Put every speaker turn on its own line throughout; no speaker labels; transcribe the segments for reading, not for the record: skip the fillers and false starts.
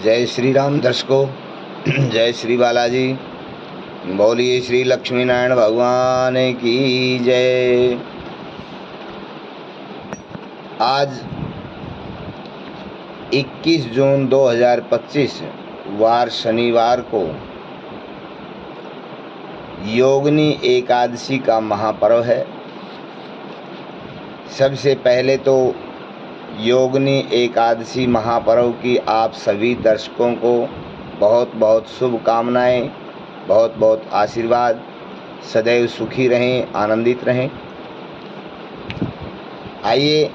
जय श्री राम दर्शकों, जय श्री बालाजी। बोलिए श्री लक्ष्मी नारायण भगवान की जय। आज 21 जून 2025 वार शनिवार को योगिनी एकादशी का महापर्व है। सबसे पहले तो योगिनी एकादशी महापर्व की आप सभी दर्शकों को बहुत बहुत शुभकामनाएं, बहुत बहुत आशीर्वाद। सदैव सुखी रहें, आनंदित रहें। आइए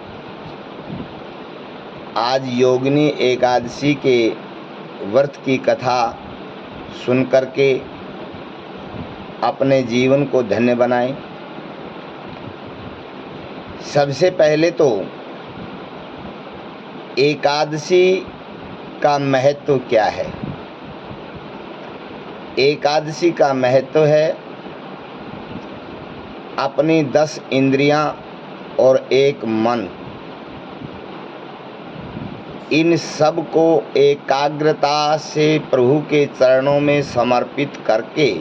आज योगिनी एकादशी के व्रत की कथा सुनकर के अपने जीवन को धन्य बनाएं। सबसे पहले तो एकादशी का महत्व क्या है। एकादशी का महत्व है अपनी 10 इंद्रियां और एक मन, इन सब को एकाग्रता से प्रभु के चरणों में समर्पित करके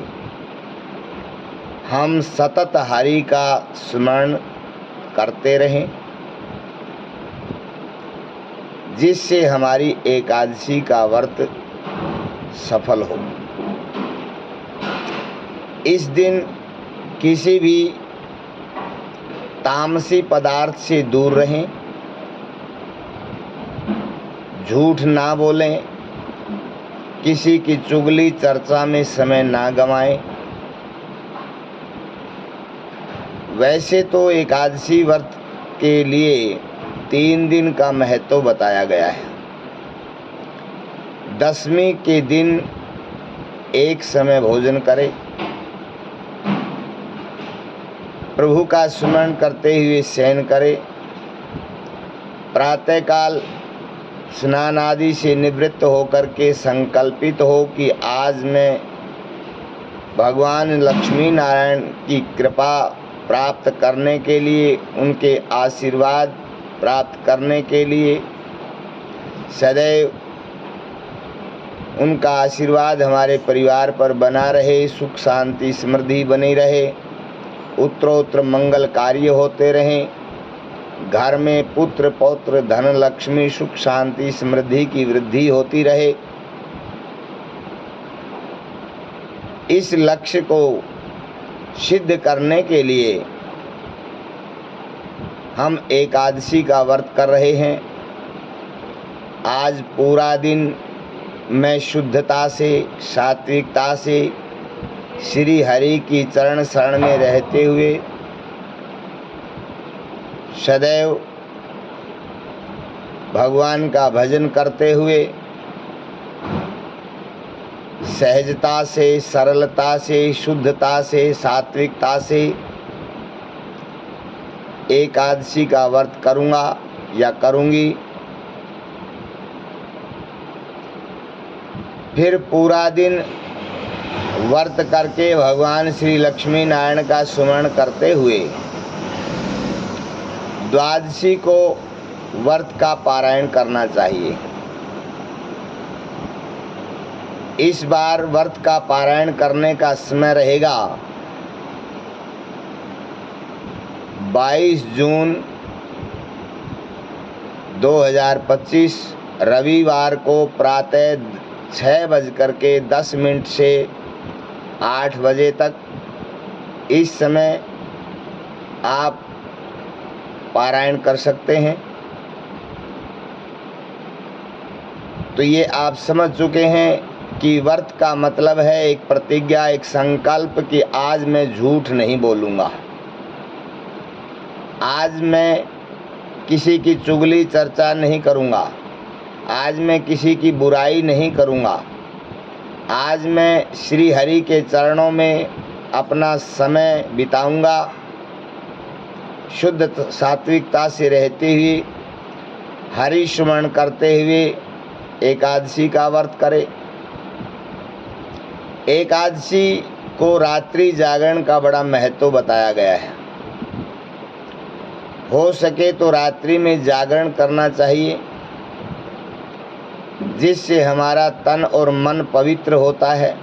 हम सतत हरि का स्मरण करते रहें, जिससे हमारी एकादशी का व्रत सफल हो। इस दिन किसी भी तामसी पदार्थ से दूर रहें, झूठ ना बोलें, किसी की चुगली चर्चा में समय ना गंवाएं। वैसे तो एकादशी व्रत के लिए 3 दिन का महत्व बताया गया है। 10वीं के दिन एक समय भोजन करें, प्रभु का स्मरण करते हुए शयन करें, प्रातःकाल स्नान आदि से निवृत्त होकर के संकल्पित हो कि आज मैं भगवान लक्ष्मी नारायण की कृपा प्राप्त करने के लिए, उनके आशीर्वाद प्राप्त करने के लिए सदैव उनका आशीर्वाद हमारे परिवार पर बना रहे, सुख शांति समृद्धि बनी रहे, उत्तरोत्तर मंगल कार्य होते रहें, घर में पुत्र पौत्र धन लक्ष्मी सुख शांति समृद्धि की वृद्धि होती रहे। इस लक्ष्य को सिद्ध करने के लिए हम एकादशी का व्रत कर रहे हैं। आज पूरा दिन मैं शुद्धता से, सात्विकता से श्री हरि की चरण शरण में रहते हुए सदैव भगवान का भजन करते हुए सहजता से, सरलता से, शुद्धता से, सात्विकता से एकादशी का व्रत करूँगा या करूँगी। फिर पूरा दिन व्रत करके भगवान श्री लक्ष्मी नारायण का स्मरण करते हुए द्वादशी को व्रत का पारायण करना चाहिए। इस बार व्रत का पारायण करने का समय रहेगा 22 जून 2025 रविवार को प्रातः 6:10 से 8 बजे तक। इस समय आप पारायण कर सकते हैं। तो ये आप समझ चुके हैं कि व्रत का मतलब है एक प्रतिज्ञा, एक संकल्प कि आज मैं झूठ नहीं बोलूँगा, आज मैं किसी की चुगली चर्चा नहीं करूँगा, आज मैं किसी की बुराई नहीं करूँगा, आज मैं श्री हरि के चरणों में अपना समय बिताऊँगा। शुद्ध सात्विकता से रहते हुए हरि स्मरण करते हुए एकादशी का व्रत करें। एकादशी को रात्रि जागरण का बड़ा महत्व बताया गया है। हो सके तो रात्रि में जागरण करना चाहिए। जिससे हमारा तन और मन पवित्र होता है।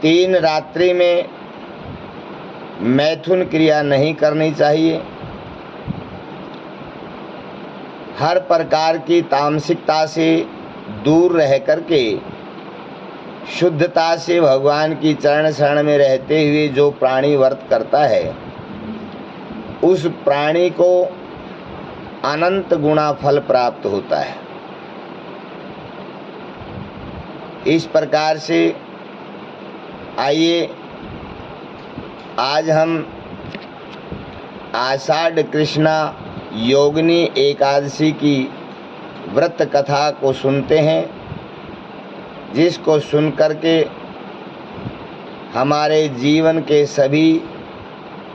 3 रात्रि में मैथुन क्रिया नहीं करनी चाहिए। हर प्रकार की तामसिकता से दूर रह करके शुद्धता से भगवान की चरण शरण में रहते हुए जो प्राणी व्रत करता है, उस प्राणी को अनंत गुणा फल प्राप्त होता है। इस प्रकार से आइए आज हम आषाढ़ कृष्णा योगिनी एकादशी की व्रत कथा को सुनते हैं, जिसको सुन करके हमारे जीवन के सभी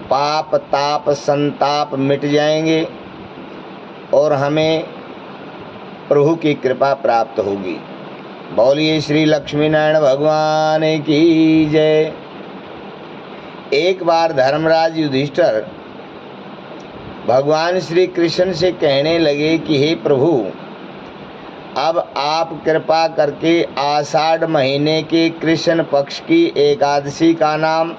पाप ताप संताप मिट जाएंगे और हमें प्रभु की कृपा प्राप्त होगी। बोलिए श्री लक्ष्मी नारायण भगवान की जय। एक बार धर्मराज युधिष्ठिर भगवान श्री कृष्ण से कहने लगे कि हे प्रभु, अब आप कृपा करके आषाढ़ महीने के कृष्ण पक्ष की एकादशी का नाम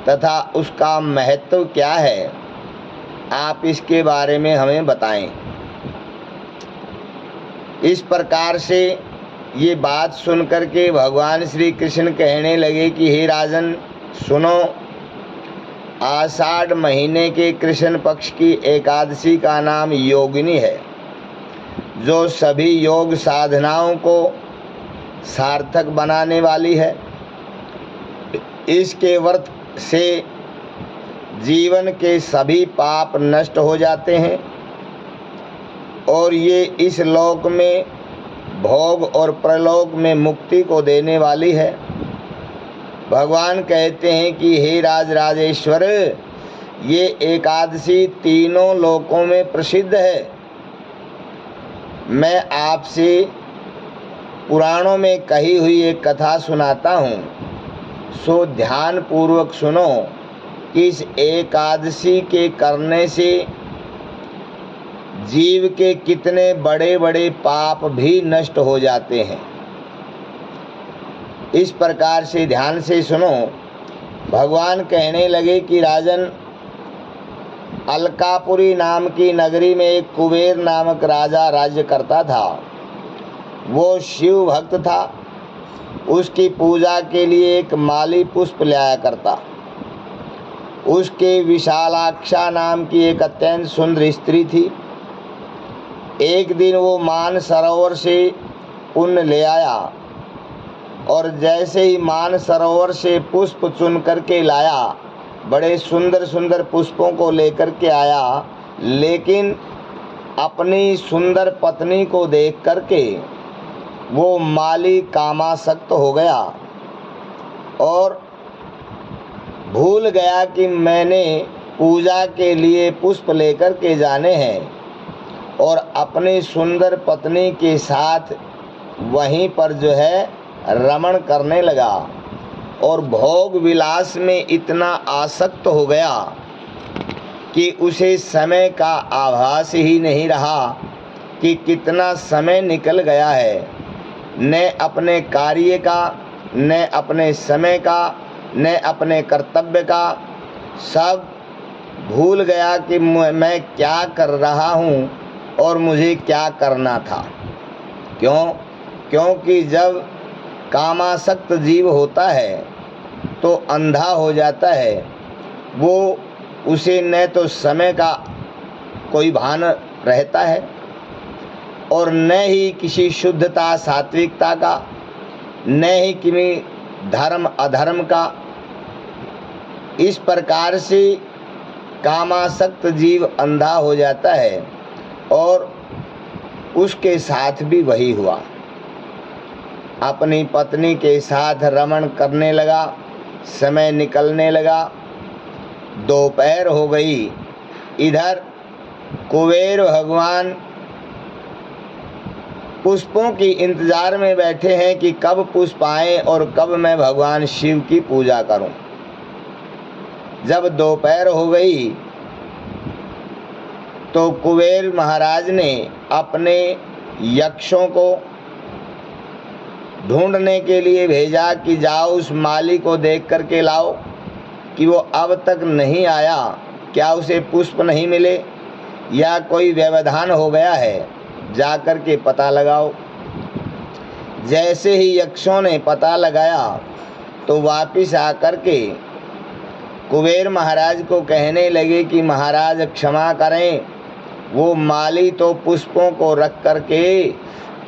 तथा उसका महत्व क्या है, आप इसके बारे में हमें बताएं। इस प्रकार से ये बात सुन करके भगवान श्री कृष्ण कहने लगे कि हे राजन सुनो, आषाढ़ महीने के कृष्ण पक्ष की एकादशी का नाम योगिनी है, जो सभी योग साधनाओं को सार्थक बनाने वाली है। इसके व्रत से जीवन के सभी पाप नष्ट हो जाते हैं और ये इस लोक में भोग और प्रलोक में मुक्ति को देने वाली है। भगवान कहते हैं कि हे राजेश्वर, ये एकादशी तीनों लोकों में प्रसिद्ध है। मैं आपसे पुराणों में कही हुई एक कथा सुनाता हूँ, सो ध्यान पूर्वक सुनो। इस एकादशी के करने से जीव के कितने बड़े बड़े पाप भी नष्ट हो जाते हैं। इस प्रकार से ध्यान से सुनो। भगवान कहने लगे कि राजन, अलकापुरी नाम की नगरी में एक कुबेर नामक राजा राज्य करता था। वो शिव भक्त था। उसकी पूजा के लिए एक माली पुष्प लाया करता। उसके विशालाक्षा नाम की एक अत्यंत सुंदर स्त्री थी। एक दिन वो मान सरोवर से पुण्य ले आया और जैसे ही मान सरोवर से पुष्प चुन करके लाया, बड़े सुंदर सुंदर पुष्पों को लेकर के आया, लेकिन अपनी सुंदर पत्नी को देख करके वो माली कामासक्त हो गया और भूल गया कि मैंने पूजा के लिए पुष्प लेकर के जाने हैं, और अपनी सुंदर पत्नी के साथ वहीं पर जो है रमण करने लगा और भोग विलास में इतना आसक्त हो गया कि उसे समय का आभास ही नहीं रहा कि कितना समय निकल गया है। न अपने कार्य का, न अपने समय का, न अपने कर्तव्य का, सब भूल गया कि मैं क्या कर रहा हूँ और मुझे क्या करना था। क्योंकि जब कामासक्त जीव होता है तो अंधा हो जाता है। वो उसे न तो समय का कोई भान रहता है और न ही किसी शुद्धता सात्विकता का, न ही किसी धर्म अधर्म का। इस प्रकार से कामासक्त जीव अंधा हो जाता है और उसके साथ भी वही हुआ। अपनी पत्नी के साथ रमण करने लगा, समय निकलने लगा, दोपहर हो गई। इधर कुबेर भगवान पुष्पों की इंतजार में बैठे हैं कि कब पुष्प आए और कब मैं भगवान शिव की पूजा करूं। जब दोपहर हो गई तो कुबेर महाराज ने अपने यक्षों को ढूंढने के लिए भेजा कि जाओ उस माली को देख करके लाओ कि वो अब तक नहीं आया, क्या उसे पुष्प नहीं मिले या कोई व्यवधान हो गया है, जा कर के पता लगाओ। जैसे ही यक्षों ने पता लगाया तो वापिस आकर के कुबेर महाराज को कहने लगे कि महाराज क्षमा करें, वो माली तो पुष्पों को रख करके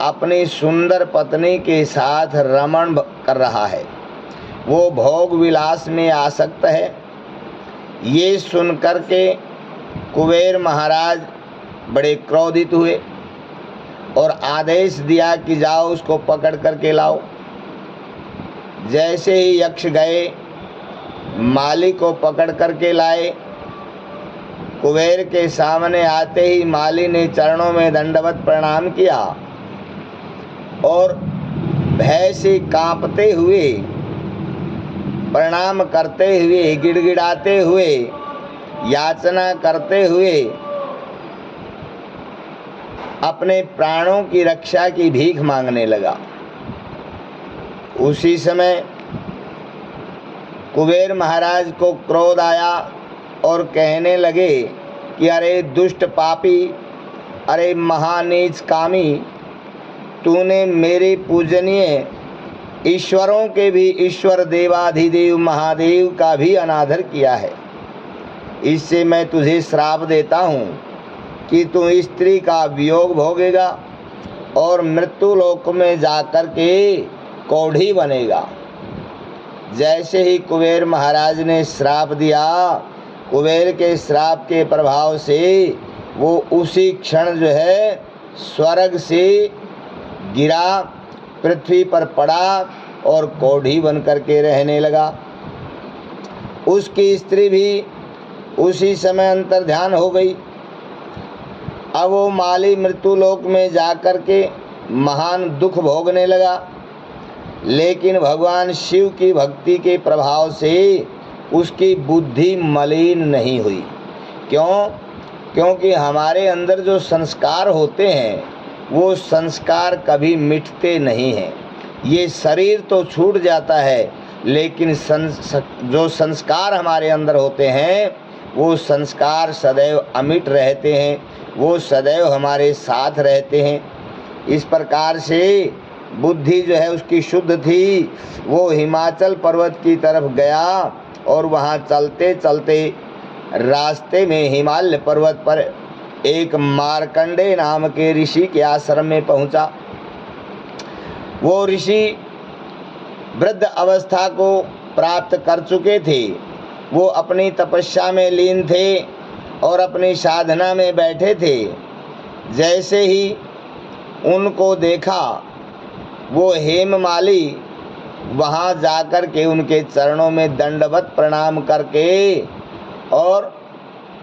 अपनी सुंदर पत्नी के साथ रमण कर रहा है, वो भोग विलास में आसक्त है। ये सुन करके कुबेर महाराज बड़े क्रोधित हुए और आदेश दिया कि जाओ उसको पकड़ करके लाओ। जैसे ही यक्ष गए, माली को पकड़ करके लाए। कुबेर के सामने आते ही माली ने चरणों में दंडवत प्रणाम किया और भय से कांपते हुए, प्रणाम करते हुए, गिड़गिड़ाते हुए, याचना करते हुए अपने प्राणों की रक्षा की भीख मांगने लगा। उसी समय कुबेर महाराज को क्रोध आया और कहने लगे कि अरे दुष्ट पापी, अरे महानीच कामी, तूने मेरे पूजनीय ईश्वरों के भी ईश्वर देवाधिदेव महादेव का भी अनादर किया है। इससे मैं तुझे श्राप देता हूँ कि तू स्त्री का वियोग भोगेगा और मृत्यु लोक में जाकर के कोढ़ी बनेगा। जैसे ही कुबेर महाराज ने श्राप दिया, कुबेर के श्राप के प्रभाव से वो उसी क्षण जो है स्वर्ग से गिरा, पृथ्वी पर पड़ा और कोढ़ी बन करके रहने लगा। उसकी स्त्री भी उसी समय अंतर्ध्यान हो गई। अब वो माली मृत्यु लोक में जाकर के महान दुख भोगने लगा, लेकिन भगवान शिव की भक्ति के प्रभाव से उसकी बुद्धि मलिन नहीं हुई। क्यों? क्योंकि हमारे अंदर जो संस्कार होते हैं वो संस्कार कभी मिटते नहीं हैं। ये शरीर तो छूट जाता है, लेकिन जो संस्कार हमारे अंदर होते हैं वो संस्कार सदैव अमिट रहते हैं, वो सदैव हमारे साथ रहते हैं। इस प्रकार से बुद्धि जो है उसकी शुद्ध थी। वो हिमाचल पर्वत की तरफ गया और वहाँ चलते चलते रास्ते में हिमालय पर्वत पर एक मार्कंडे नाम के ऋषि के आश्रम में पहुँचा। वो ऋषि वृद्ध अवस्था को प्राप्त कर चुके थे। वो अपनी तपस्या में लीन थे और अपनी साधना में बैठे थे। जैसे ही उनको देखा, वो हेममाली वहाँ जाकर के उनके चरणों में दंडवत प्रणाम करके और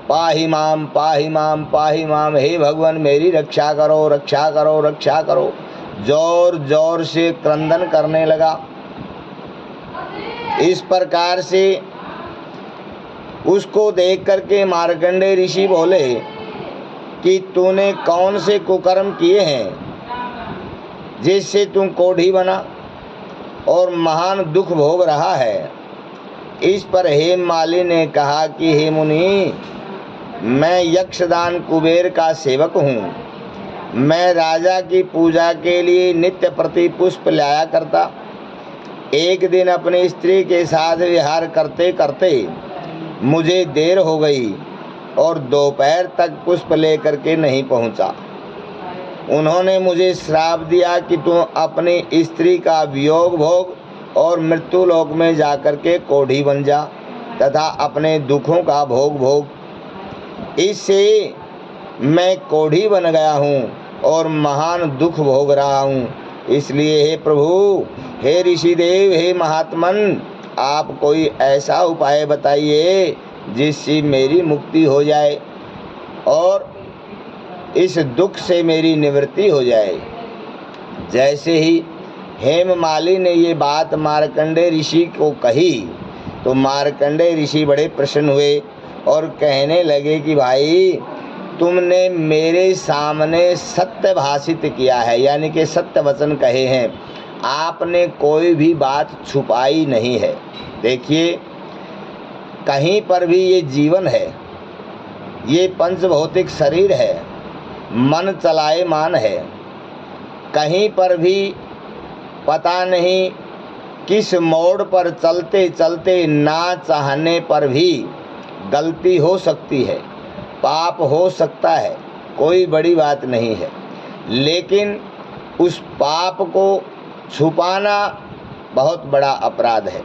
पाहि माम पाहि माम पाहि माम, हे भगवान मेरी रक्षा करो रक्षा करो रक्षा करो, जोर जोर से क्रंदन करने लगा। इस प्रकार से उसको देख करके मार्कंडे ऋषि बोले कि तूने कौन से कुकर्म किए हैं जिससे तुम कोढ़ी बना और महान दुख भोग रहा है। इस पर हेममाली ने कहा कि हे मुनि, मैं यक्षदान कुबेर का सेवक हूँ। मैं राजा की पूजा के लिए नित्य प्रति पुष्प लाया करता। एक दिन अपनी स्त्री के साथ विहार करते करते मुझे देर हो गई और दोपहर तक पुष्प लेकर के नहीं पहुँचा। उन्होंने मुझे श्राप दिया कि तू अपनी स्त्री का वियोग भोग और मृत्यु लोक में जाकर के कोढ़ी बन जा तथा अपने दुखों का भोग भोग। इससे मैं कोढ़ी बन गया हूँ और महान दुख भोग रहा हूँ। इसलिए हे प्रभु, हे ऋषिदेव, हे महात्मन, आप कोई ऐसा उपाय बताइए जिससे मेरी मुक्ति हो जाए और इस दुख से मेरी निवृत्ति हो जाए। जैसे ही हेममाली ने ये बात मार्कंडे ऋषि को कही तो मार्कंडे ऋषि बड़े प्रसन्न हुए और कहने लगे कि भाई तुमने मेरे सामने सत्य भाषित किया है, यानी कि सत्य वचन कहे हैं। आपने कोई भी बात छुपाई नहीं है। देखिए, कहीं पर भी ये जीवन है, ये पंचभौतिक शरीर है, मन चलायमान है। कहीं पर भी पता नहीं किस मोड़ पर चलते चलते ना चाहने पर भी गलती हो सकती है, पाप हो सकता है, कोई बड़ी बात नहीं है। लेकिन उस पाप को छुपाना बहुत बड़ा अपराध है।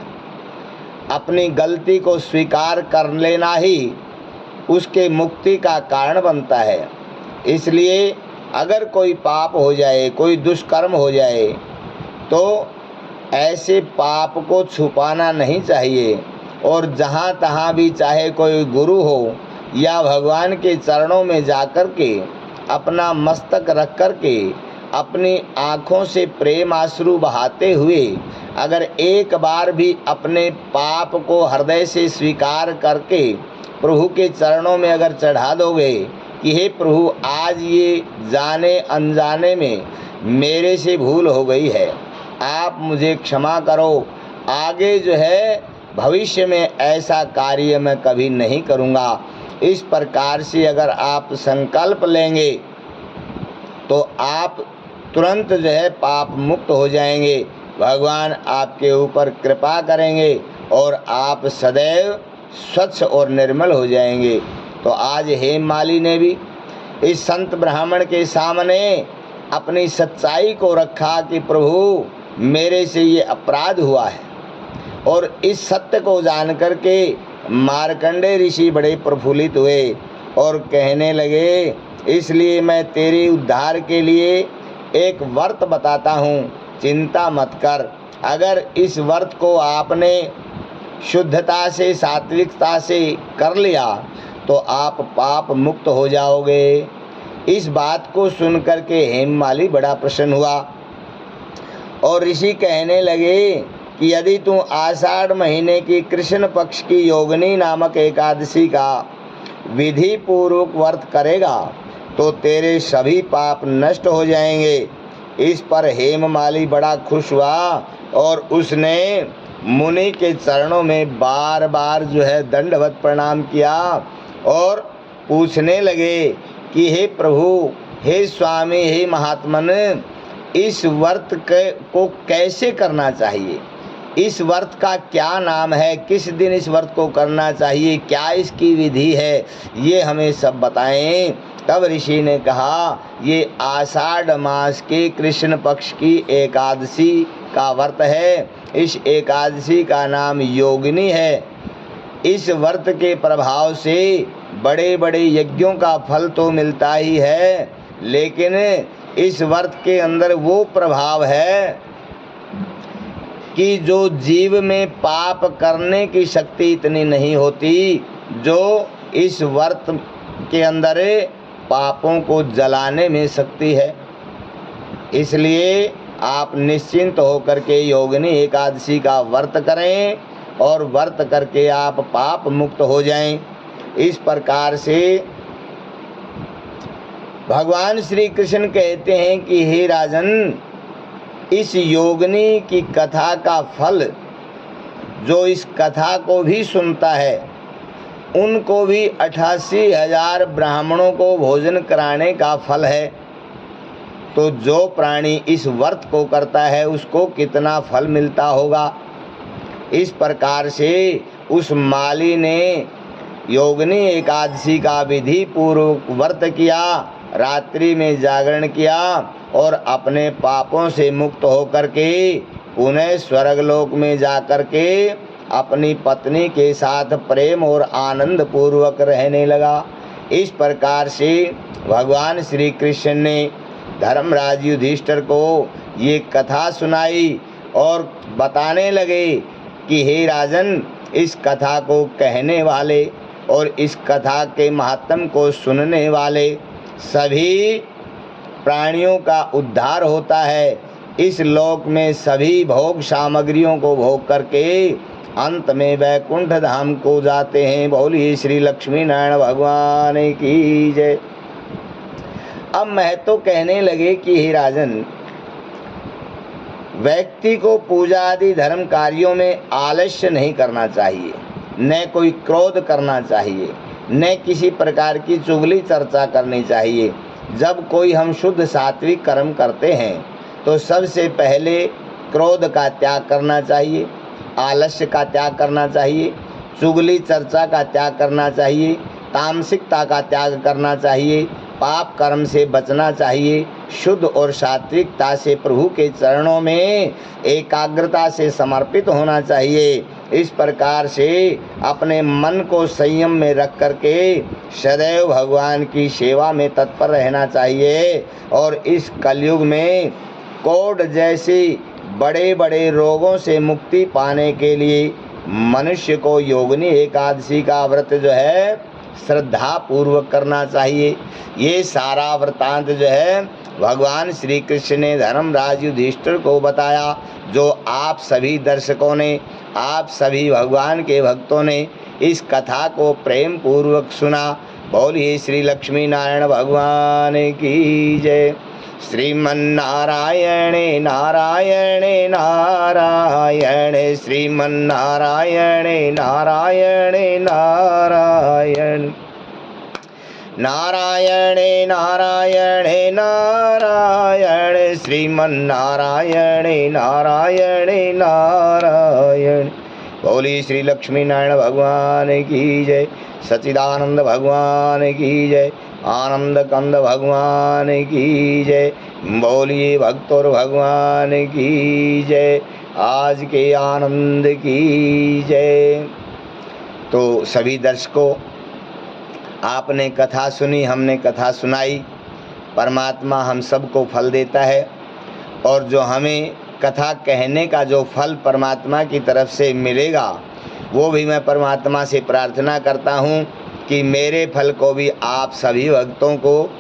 अपनी गलती को स्वीकार कर लेना ही उसके मुक्ति का कारण बनता है। इसलिए अगर कोई पाप हो जाए, कोई दुष्कर्म हो जाए, तो ऐसे पाप को छुपाना नहीं चाहिए। और जहाँ तहाँ भी, चाहे कोई गुरु हो या भगवान के चरणों में जाकर के अपना मस्तक रख कर के अपनी आँखों से प्रेम आंसू बहाते हुए अगर एक बार भी अपने पाप को हृदय से स्वीकार करके प्रभु के चरणों में अगर चढ़ा दोगे कि हे प्रभु, आज ये जाने अनजाने में मेरे से भूल हो गई है, आप मुझे क्षमा करो, आगे जो है भविष्य में ऐसा कार्य मैं कभी नहीं करूँगा। इस प्रकार से अगर आप संकल्प लेंगे तो आप तुरंत जो है पाप मुक्त हो जाएंगे। भगवान आपके ऊपर कृपा करेंगे और आप सदैव स्वच्छ और निर्मल हो जाएंगे। तो आज हेममाली ने भी इस संत ब्राह्मण के सामने अपनी सच्चाई को रखा कि प्रभु, मेरे से ये अपराध हुआ है। और इस सत्य को जान करके मार्कंडेय ऋषि बड़े प्रफुल्लित हुए और कहने लगे, इसलिए मैं तेरे उद्धार के लिए एक व्रत बताता हूँ, चिंता मत कर। अगर इस व्रत को आपने शुद्धता से, सात्विकता से कर लिया तो आप पाप मुक्त हो जाओगे। इस बात को सुनकर के हेममाली बड़ा प्रसन्न हुआ और ऋषि कहने लगे कि यदि तू आषाढ़ महीने की कृष्ण पक्ष की योगिनी नामक एकादशी का विधि पूर्वक व्रत करेगा तो तेरे सभी पाप नष्ट हो जाएंगे। इस पर हेममाली बड़ा खुश हुआ और उसने मुनि के चरणों में बार बार जो है दंडवत प्रणाम किया और पूछने लगे कि हे प्रभु, हे स्वामी, हे महात्मन, इस व्रत को कैसे करना चाहिए, इस व्रत का क्या नाम है, किस दिन इस व्रत को करना चाहिए, क्या इसकी विधि है, ये हमें सब बताएं। तब ऋषि ने कहा, ये आषाढ़ मास के कृष्ण पक्ष की एकादशी का व्रत है। इस एकादशी का नाम योगिनी है। इस व्रत के प्रभाव से बड़े बड़े यज्ञों का फल तो मिलता ही है, लेकिन इस व्रत के अंदर वो प्रभाव है कि जो जीव में पाप करने की शक्ति इतनी नहीं होती, जो इस व्रत के अंदर पापों को जलाने में शक्ति है। इसलिए आप निश्चिंत होकर के योगिनी एकादशी का व्रत करें और व्रत करके आप पाप मुक्त हो जाएं। इस प्रकार से भगवान श्री कृष्ण कहते हैं कि हे राजन, इस योगिनी की कथा का फल, जो इस कथा को भी सुनता है, उनको भी 88,000 ब्राह्मणों को भोजन कराने का फल है। तो जो प्राणी इस व्रत को करता है उसको कितना फल मिलता होगा। इस प्रकार से उस माली ने योगिनी एकादशी का विधि पूर्वक व्रत किया, रात्रि में जागरण किया और अपने पापों से मुक्त होकर के पुनः स्वर्गलोक में जाकर के अपनी पत्नी के साथ प्रेम और आनंद पूर्वक रहने लगा। इस प्रकार से भगवान श्री कृष्ण ने धर्मराज युधिष्ठिर को ये कथा सुनाई और बताने लगे कि हे राजन, इस कथा को कहने वाले और इस कथा के महात्म को सुनने वाले सभी प्राणियों का उद्धार होता है। इस लोक में सभी भोग सामग्रियों को भोग करके अंत में वैकुंठ धाम को जाते हैं। बोलिए श्री लक्ष्मी नारायण भगवान की जय। अब महतो कहने लगे कि हे राजन, व्यक्ति को पूजा आदि धर्म कार्यों में आलस्य नहीं करना चाहिए, न कोई क्रोध करना चाहिए, न किसी प्रकार की चुगली चर्चा करनी चाहिए। जब कोई हम शुद्ध सात्विक कर्म करते हैं तो सबसे पहले क्रोध का त्याग करना चाहिए, आलस्य का त्याग करना चाहिए, चुगली चर्चा का त्याग करना चाहिए, तामसिकता का त्याग करना चाहिए, पाप कर्म से बचना चाहिए, शुद्ध और सात्विकता से प्रभु के चरणों में एकाग्रता से समर्पित होना चाहिए। इस प्रकार से अपने मन को संयम में रख करके सदैव भगवान की सेवा में तत्पर रहना चाहिए। और इस कलयुग में कोढ़ जैसी बड़े बड़े रोगों से मुक्ति पाने के लिए मनुष्य को योगिनी एकादशी का व्रत जो है श्रद्धा पूर्वक करना चाहिए। ये सारा वृतांत जो है भगवान श्री कृष्ण ने धर्मराज युधिष्ठिर को बताया, जो आप सभी दर्शकों ने, आप सभी भगवान के भक्तों ने इस कथा को प्रेम पूर्वक सुना। बोलिए श्री लक्ष्मी नारायण भगवान की जय। श्रीमन्नारायणे नारायणे नारायण, श्रीमन्नारायणे नारायणे नारायण, नारायणे नारायणे नारायण, श्रीमन्नारायणे नारायणे नारायण। बोली श्री लक्ष्मी नारायण भगवान की जय, सच्चिदानंद भगवान की जय, आनंद कंद भगवान की जय। बोलिए भक्तों भगवान की जय, आज के आनंद की जय। तो सभी दर्शकों, आपने कथा सुनी, हमने कथा सुनाई। परमात्मा हम सबको फल देता है, और जो हमें कथा कहने का जो फल परमात्मा की तरफ से मिलेगा, वो भी मैं परमात्मा से प्रार्थना करता हूँ कि मेरे फल को भी आप सभी भक्तों को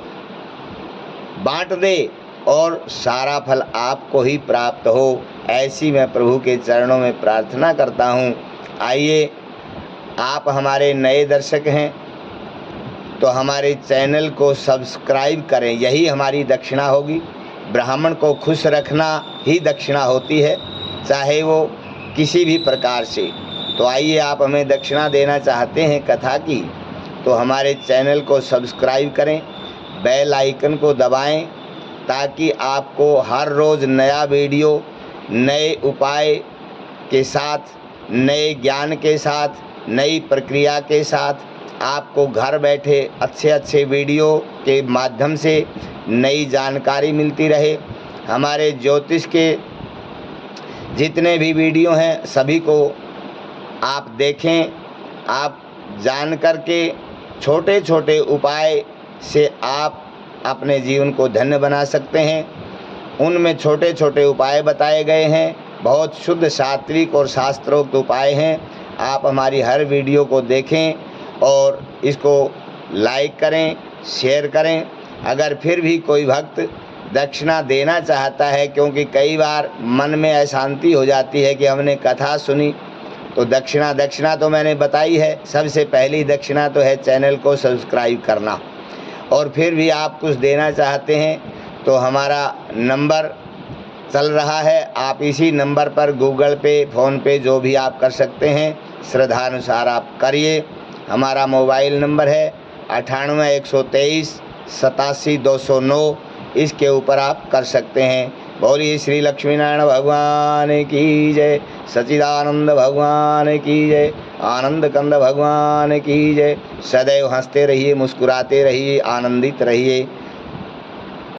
बांट दे और सारा फल आपको ही प्राप्त हो, ऐसी मैं प्रभु के चरणों में प्रार्थना करता हूँ। आइए, आप हमारे नए दर्शक हैं तो हमारे चैनल को सब्सक्राइब करें, यही हमारी दक्षिणा होगी। ब्राह्मण को खुश रखना ही दक्षिणा होती है, चाहे वो किसी भी प्रकार से। तो आइए, आप हमें दक्षिणा देना चाहते हैं कथा की, तो हमारे चैनल को सब्सक्राइब करें, बेल आइकन को दबाएं, ताकि आपको हर रोज़ नया वीडियो नए उपाय के साथ, नए ज्ञान के साथ, नई प्रक्रिया के साथ आपको घर बैठे अच्छे अच्छे वीडियो के माध्यम से नई जानकारी मिलती रहे। हमारे ज्योतिष के जितने भी वीडियो हैं सभी को आप देखें, आप जान करके छोटे छोटे उपाय से आप अपने जीवन को धन्य बना सकते हैं। उनमें छोटे छोटे उपाय बताए गए हैं, बहुत शुद्ध सात्विक और शास्त्रोक्त उपाय हैं। आप हमारी हर वीडियो को देखें और इसको लाइक करें, शेयर करें। अगर फिर भी कोई भक्त दक्षिणा देना चाहता है, क्योंकि कई बार मन में अशांति हो जाती है कि हमने कथा सुनी तो दक्षिणा तो मैंने बताई है। सबसे पहली दक्षिणा तो है चैनल को सब्सक्राइब करना, और फिर भी आप कुछ देना चाहते हैं तो हमारा नंबर चल रहा है, आप इसी नंबर पर गूगल पे, फ़ोन पे जो भी आप कर सकते हैं, श्रद्धानुसार आप करिए। हमारा मोबाइल नंबर है 98-123-87-209, इसके ऊपर आप कर सकते हैं। बोलिए श्री लक्ष्मी नारायण भगवान की जय, सच्चिदानंद भगवान की जय, आनंद कंद भगवान की जय। सदैव हंसते रहिए, मुस्कुराते रहिए, आनंदित रहिए।